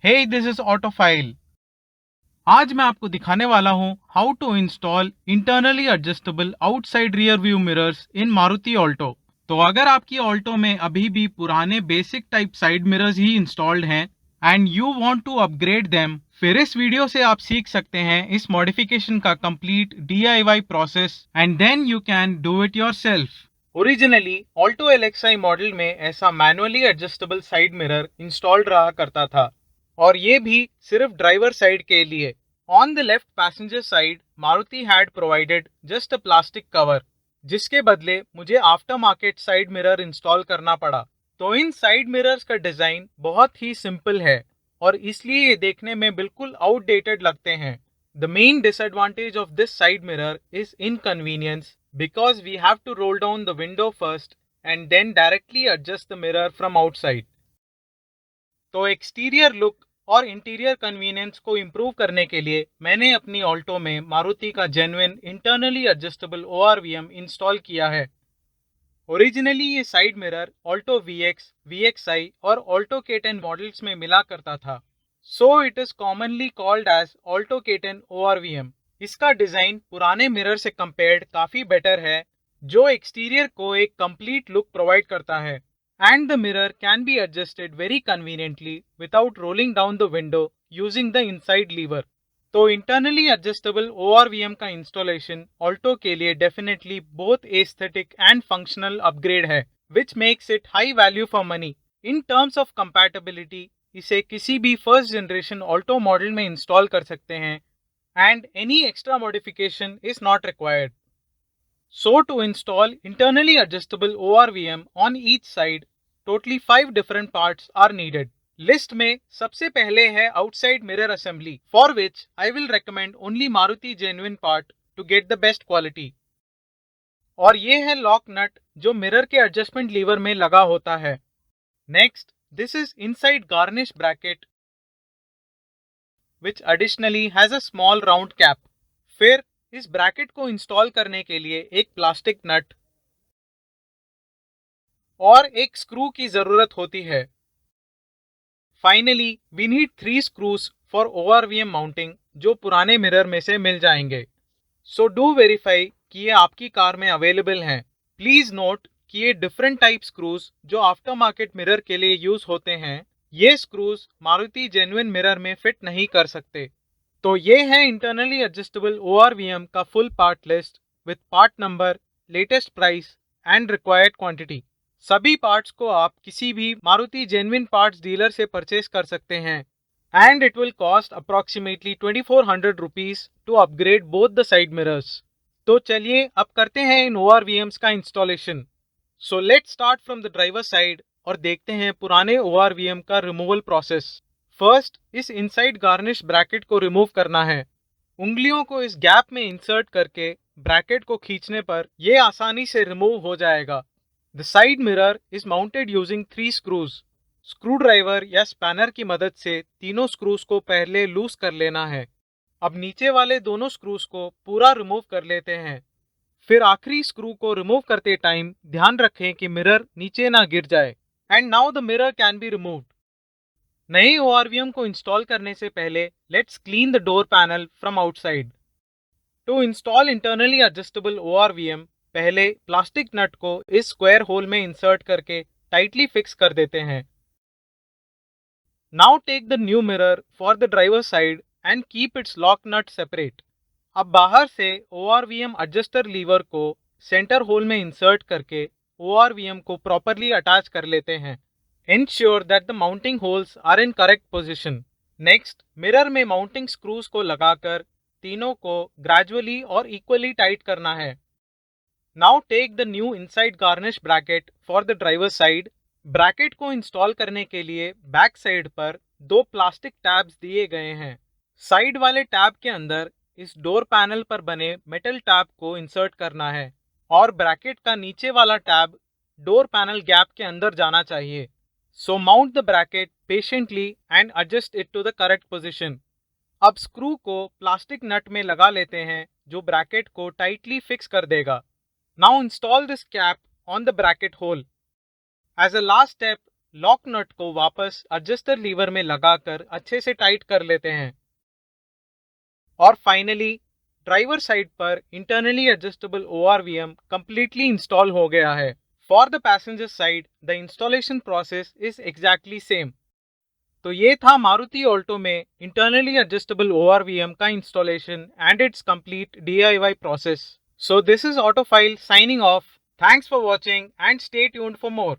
Hey, this is Autofile। आज मैं आपको दिखाने वाला हूँ how to install internally adjustable outside rear view mirrors in Maruti Alto. तो अगर आपकी ऑल्टो में अभी भी पुराने बेसिक टाइप साइड मिरर्स ही इंस्टॉल्ड हैं and you want to upgrade them, फिर इस वीडियो से आप सीख सकते हैं इस मॉडिफिकेशन का complete DIY process and then you can do it yourself. Originally Alto LXi model में ऐसा manually adjustable side mirror installed रहा करता था, और ये भी सिर्फ ड्राइवर साइड के लिए। On the left passenger side Maruti had provided just a plastic cover, जिसके बदले मुझे after market side mirror install करना पड़ा। तो इन साइड मिरर्स का डिजाइन बहुत ही सिंपल है और इसलिए ये देखने में बिल्कुल आउटडेटेड लगते हैं। The main disadvantage of this side mirror is inconvenience because we have to roll down the window first and then directly adjust the mirror from outside। तो एक्सटीरियर लुक और इंटीरियर कन्वीनियंस को improve करने के लिए मैंने अपनी Alto में मारुति का genuine internally adjustable ORVM install किया है। ओरिजिनली ये side mirror Alto VX, VXi और ऑल्टो K10 मॉडल्स में मिला करता था, so it is commonly called as Alto K10 ORVM। इसका डिजाइन पुराने मिरर से कंपेयर्ड काफी बेटर है, जो एक्सटीरियर को एक कंप्लीट लुक प्रोवाइड करता है। And the mirror can be adjusted very conveniently without rolling down the window using the inside lever. तो इंटरनली एडजस्टेबल ORVM का इंस्टॉलेशन ऑल्टो के लिए definitely both aesthetic and functional upgrade है, which makes it high value for money. In terms of compatibility इसे किसी भी first generation Alto model में install कर सकते हैं and any extra modification is not required। So to install internally adjustable ORVM on each side, totally 5 different parts are needed। List में सबसे पहले है outside mirror assembly, for which I will recommend only Maruti genuine part to get the best quality। और ये है lock nut जो mirror के adjustment liver में लगा होता है। Next, this is inside garnish bracket which additionally has a small round cap। फिर इस ब्रैकेट को इंस्टॉल करने के लिए एक प्लास्टिक नट और एक स्क्रू की जरूरत होती है। Finally we need 3 screws for ORVM mounting, जो पुराने मिरर में से मिल जाएंगे। सो डू वेरीफाई कि ये आपकी कार में अवेलेबल हैं। प्लीज नोट कि ये डिफरेंट टाइप स्क्रूज जो आफ्टर मार्केट मिरर के लिए यूज होते हैं, ये स्क्रूज मारुति जेन्युइन मिरर में फिट नहीं कर सकते। तो ये है इंटरनली एडजस्टेबल ORVM का full part list with part number, latest price and required quantity. सभी पार्ट्स को आप किसी भी मारुति जेन्युइन पार्ट्स डीलर से परचेस कर सकते हैं and it will cost approximately 2400 rupees to upgrade both the side mirrors. तो चलिए अब करते हैं इन ORVMs का installation. So let's start from the driver side और देखते हैं पुराने ORVM का रिमूवल प्रोसेस। फर्स्ट, इस इनसाइड गार्निश ब्रैकेट को रिमूव करना है। उंगलियों को इस गैप में इंसर्ट करके ब्रैकेट को खींचने पर यह आसानी से रिमूव हो जाएगा। The side mirror is mounted using 3 screws. Screw driver या स्पैनर की मदद से तीनों स्क्रूज को पहले लूज कर लेना है। अब नीचे वाले दोनों स्क्रूज को पूरा रिमूव कर लेते हैं। फिर आखिरी स्क्रू को रिमूव करते टाइम ध्यान रखें कि मिरर नीचे ना गिर जाए। And now the mirror can be removed. नए ORVM को इंस्टॉल करने से पहले let's clean the door panel from outside. To install internally adjustable ORVM, पहले प्लास्टिक नट को इस स्क्वायर होल में इंसर्ट करके टाइटली फिक्स कर देते हैं। Now take the new mirror for the driver side and keep its lock nut separate. अब बाहर से ORVM एडजस्टर लीवर को सेंटर होल में इंसर्ट करके ORVM को प्रॉपरली अटैच कर लेते हैं। Ensure that the mounting holes are in correct position। Next, mirror में माउंटिंग स्क्रूज को लगाकर तीनों को ग्रेजुअली और इक्वली टाइट करना है। Now take the new inside garnish bracket for the driver side. Bracket को इंस्टॉल करने के लिए बैक साइड पर 2 प्लास्टिक टैब्स दिए गए हैं। साइड वाले टैब के अंदर इस डोर पैनल पर बने मेटल टैब को इंसर्ट करना है और ब्रैकेट का नीचे वाला टैब डोर पैनल गैप के अंदर जाना चाहिए। So mount the bracket patiently and adjust it to the correct position। अब स्क्रू को प्लास्टिक नट में लगा लेते हैं जो ब्रैकेट को टाइटली फिक्स कर देगा। Now install this cap on the bracket hole। As a last step, lock nut को वापस एडजस्टर लीवर में लगाकर अच्छे से टाइट कर लेते हैं। और फाइनली ड्राइवर साइड पर internally adjustable ORVM completely install हो गया है। For the passenger side the installation process is exactly same. तो ये था मारुति ऑल्टो में इंटरनली एडजस्टेबल ORVM का installation and it's complete DIY process. So this is Autofile signing off. Thanks for watching and stay tuned for more.